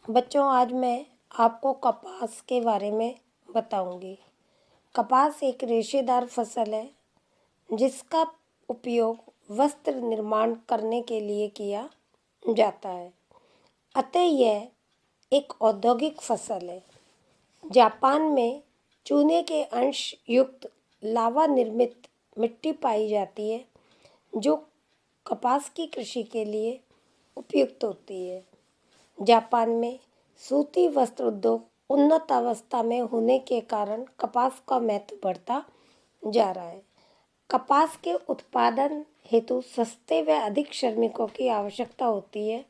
बच्चों, आज मैं आपको कपास के बारे में बताऊंगी। कपास एक रेशेदार फसल है जिसका उपयोग वस्त्र निर्माण करने के लिए किया जाता है। अतः यह एक औद्योगिक फसल है। जापान में चूने के अंश युक्त लावा निर्मित मिट्टी पाई जाती है जो कपास की कृषि के लिए उपयुक्त होती है। जापान में सूती वस्त्र उद्योग उन्नत अवस्था में होने के कारण कपास का महत्व बढ़ता जा रहा है। कपास के उत्पादन हेतु सस्ते व अधिक श्रमिकों की आवश्यकता होती है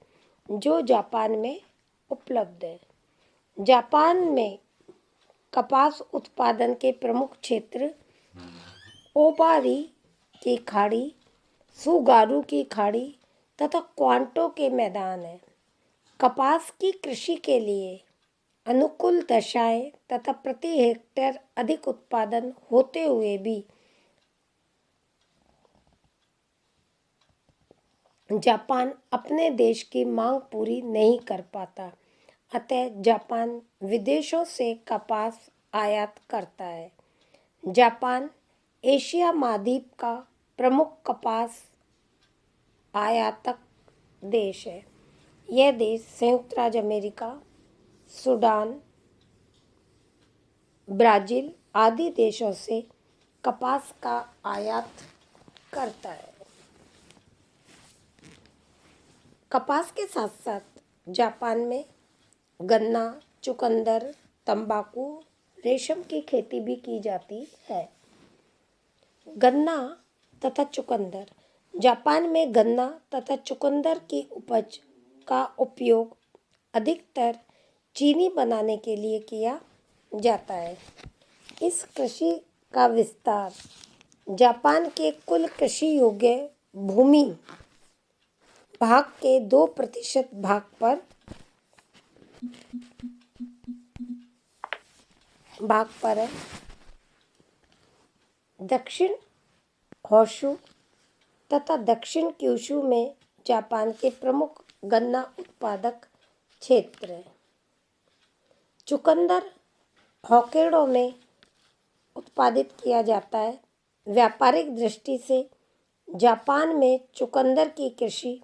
जो जापान में उपलब्ध है। जापान में कपास उत्पादन के प्रमुख क्षेत्र ओबारी की खाड़ी, सुगारू की खाड़ी तथा क्वांटो के मैदान हैं। कपास की कृषि के लिए अनुकूल दशाएं तथा प्रति हेक्टेयर अधिक उत्पादन होते हुए भी जापान अपने देश की मांग पूरी नहीं कर पाता। अतः जापान विदेशों से कपास आयात करता है। जापान एशिया महाद्वीप का प्रमुख कपास आयातक देश है। यह देश संयुक्त राज्य अमेरिका, सूडान, ब्राज़ील आदि देशों से कपास का आयात करता है। कपास के साथ साथ जापान में गन्ना, चुकंदर, तंबाकू, रेशम की खेती भी की जाती है। गन्ना तथा चुकंदर। जापान में गन्ना तथा चुकंदर की उपज का उपयोग अधिकतर चीनी बनाने के लिए किया जाता है। इस कृषि का विस्तार जापान के कुल कृषि योग्य भूमि भाग के 2% भाग पर है। दक्षिण होशु तथा दक्षिण क्यूशु में जापान के प्रमुख गन्ना उत्पादक क्षेत्र हैं। चुकंदर होक्काइडो में उत्पादित किया जाता है। व्यापारिक दृष्टि से जापान में चुकंदर की कृषि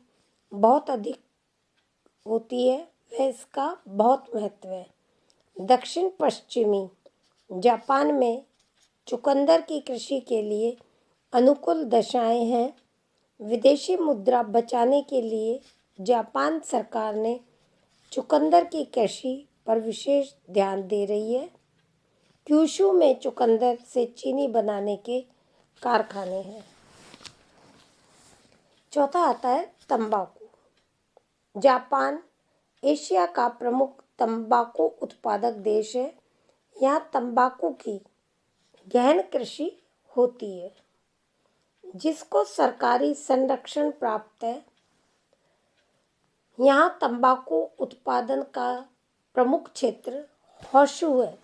बहुत अधिक होती है व इसका बहुत महत्व है। दक्षिण पश्चिमी जापान में चुकंदर की कृषि के लिए अनुकूल दशाएं हैं। विदेशी मुद्रा बचाने के लिए जापान सरकार ने चुकंदर की कृषि पर विशेष ध्यान दे रही है। क्यूशु में चुकंदर से चीनी बनाने के कारखाने हैं। चौथा आता है तंबाकू। जापान एशिया का प्रमुख तंबाकू उत्पादक देश है। यहाँ तंबाकू की गहन कृषि होती है जिसको सरकारी संरक्षण प्राप्त है। यहाँ तंबाकू उत्पादन का प्रमुख क्षेत्र होशु है।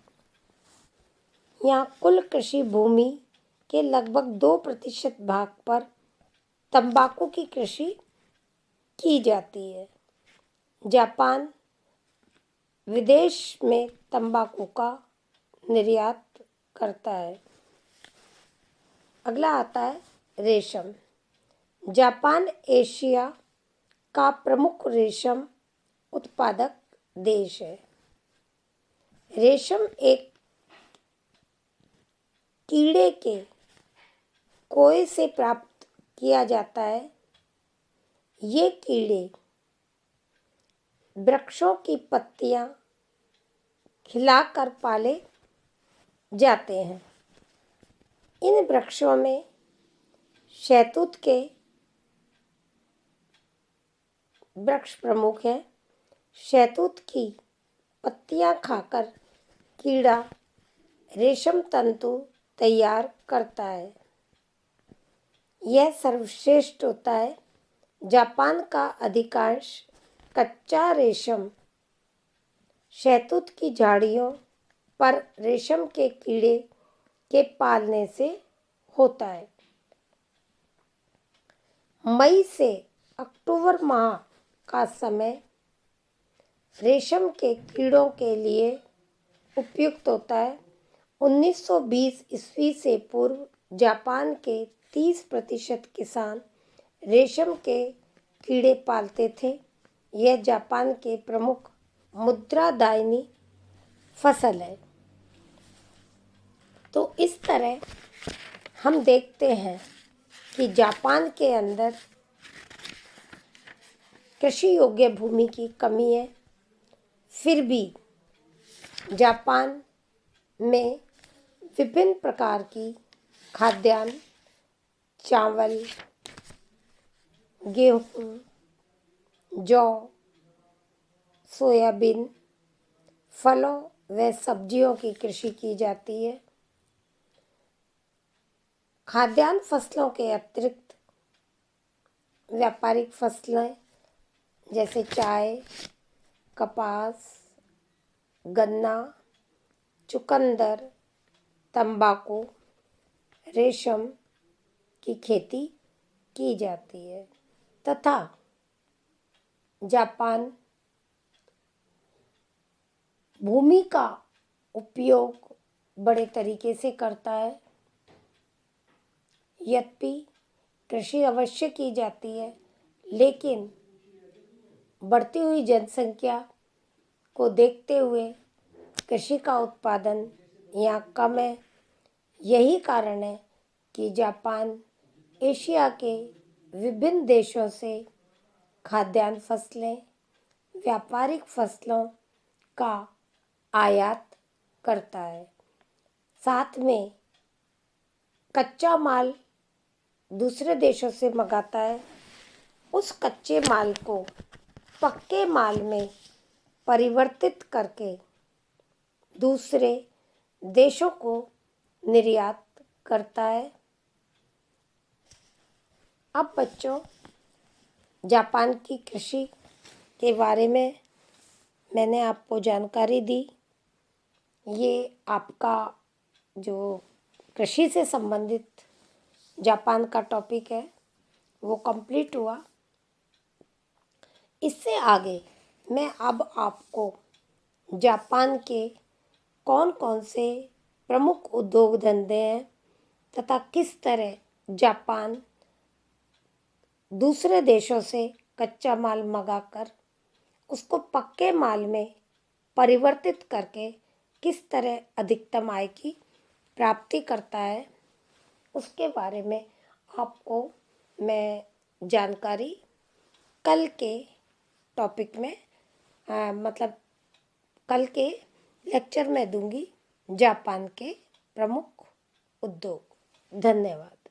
यहाँ कुल कृषि भूमि के लगभग 2% भाग पर तंबाकू की कृषि की जाती है। जापान विदेश में तंबाकू का निर्यात करता है। अगला आता है रेशम। जापान एशिया का प्रमुख रेशम उत्पादक देश है। रेशम एक कीड़े के कोए से प्राप्त किया जाता है। ये कीड़े वृक्षों की पत्तियां खिलाकर पाले जाते हैं। इन वृक्षों में शहतूत के वृक्ष प्रमुख हैं। शहतूत की पत्तियां खाकर कीड़ा रेशम तंतु तैयार करता है। यह सर्वश्रेष्ठ होता है। जापान का अधिकांश कच्चा रेशम शहतूत की झाड़ियों पर रेशम के कीड़े के पालने से होता है। मई से अक्टूबर माह का समय रेशम के कीड़ों के लिए उपयुक्त होता है। 1920 ईस्वी से पूर्व जापान के 30% किसान रेशम के कीड़े पालते थे। यह जापान के प्रमुख मुद्रादायनी फसल है। तो इस तरह हम देखते हैं कि जापान के अंदर कृषि योग्य भूमि की कमी है, फिर भी जापान में विभिन्न प्रकार की खाद्यान्न, चावल, गेहूँ, जौ, सोयाबीन, फलों व सब्जियों की कृषि की जाती है। खाद्यान्न फसलों के अतिरिक्त व्यापारिक फसलें जैसे चाय, कपास, गन्ना, चुकंदर, तंबाकू, रेशम की खेती की जाती है तथा जापान भूमि का उपयोग बड़े तरीके से करता है। यद्यपि कृषि अवश्य की जाती है, लेकिन बढ़ती हुई जनसंख्या को देखते हुए कृषि का उत्पादन यहाँ कम है। यही कारण है कि जापान एशिया के विभिन्न देशों से खाद्यान्न फसलें, व्यापारिक फसलों का आयात करता है। साथ में कच्चा माल दूसरे देशों से मंगाता है। उस कच्चे माल को पक्के माल में परिवर्तित करके दूसरे देशों को निर्यात करता है। अब बच्चों, जापान की कृषि के बारे में मैंने आपको जानकारी दी। ये आपका जो कृषि से संबंधित जापान का टॉपिक है वो कंप्लीट हुआ। इससे आगे मैं अब आपको जापान के कौन कौन से प्रमुख उद्योग धंधे हैं तथा किस तरह जापान दूसरे देशों से कच्चा माल मंगाकर उसको पक्के माल में परिवर्तित करके किस तरह अधिकतम आय की प्राप्ति करता है, उसके बारे में आपको मैं जानकारी कल के टॉपिक में कल के लेक्चर में दूंगी। जापान के प्रमुख उद्योग। धन्यवाद।